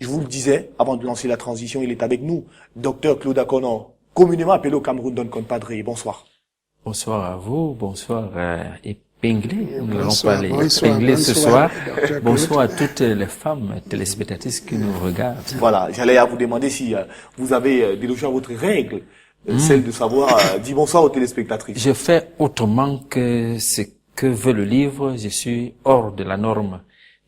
Je vous le disais, avant de lancer la transition, il est avec nous, docteur Claude Akono, communément appelé au Cameroun Don Compadre. Bonsoir. Bonsoir à vous, bonsoir Épinglé. Nous allons Bonsoir, parler bonsoir, Épinglé ce bonsoir, soir. Dr. Bonsoir à toutes les femmes téléspectatrices qui nous regardent. Voilà, j'allais à vous demander si vous avez délogé à votre règle, celle de savoir dire bonsoir aux téléspectatrices. Je fais autrement que ce que veut le livre. Je suis hors de la norme.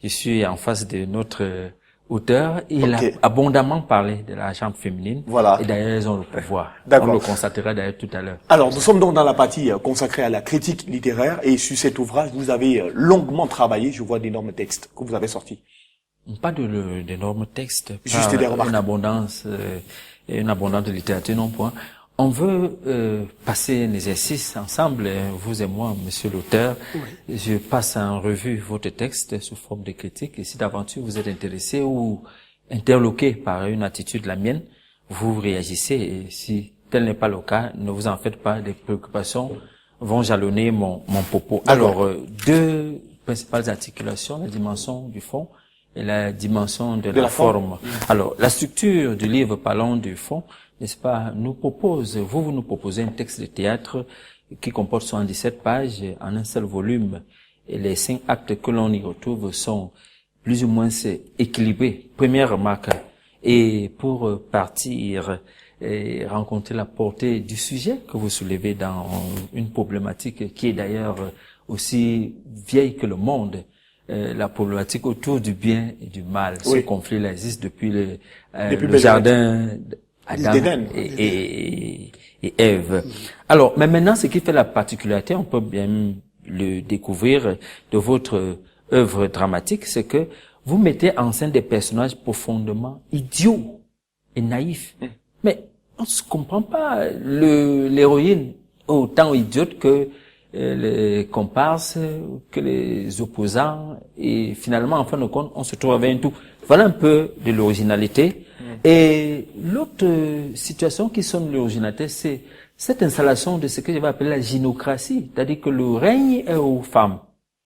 Je suis en face de notre auteur. Il a abondamment parlé de la chambre féminine. Voilà. Et d'ailleurs, ils ont le pouvoir. D'accord. On le constatera d'ailleurs tout à l'heure. Alors, nous sommes donc dans la partie consacrée à la critique littéraire et sur cet ouvrage, vous avez longuement travaillé. Je vois d'énormes textes que vous avez sortis. Pas d'énormes textes. Juste des remarques. Une abondance de littérature, non point. On veut passer un exercice ensemble, vous et moi, monsieur l'auteur. Oui. Je passe en revue votre texte sous forme de critique. Et si d'aventure vous êtes intéressé ou interloqué par une attitude, la mienne, vous réagissez. Et si tel n'est pas le cas, ne vous en faites pas. Des préoccupations vont jalonner mon propos. Alors, deux principales articulations, la dimension du fond et la dimension de la forme. Alors, la structure du livre, parlons du fond, n'est-ce pas, nous propose, vous nous proposez un texte de théâtre qui comporte 77 pages en un seul volume, et les 5 actes que l'on y retrouve sont plus ou moins équilibrés. Première remarque, et pour partir et rencontrer la portée du sujet que vous soulevez dans une problématique qui est d'ailleurs aussi vieille que le monde, la problématique autour du bien et du mal. Oui. Ce conflit-là existe depuis le jardin Adam et Ève. Alors, mais maintenant, ce qui fait la particularité, on peut bien le découvrir de votre œuvre dramatique, c'est que vous mettez en scène des personnages profondément idiots et naïfs. Mais on ne se comprend pas. L'héroïne autant idiote que les comparses, que les opposants, et finalement, en fin de compte, on se trouve avec un tout. Voilà un peu de l'originalité. Et l'autre situation qui sonne l'originalité, c'est cette installation de ce que je vais appeler la gynocratie, c'est-à-dire que le règne est aux femmes.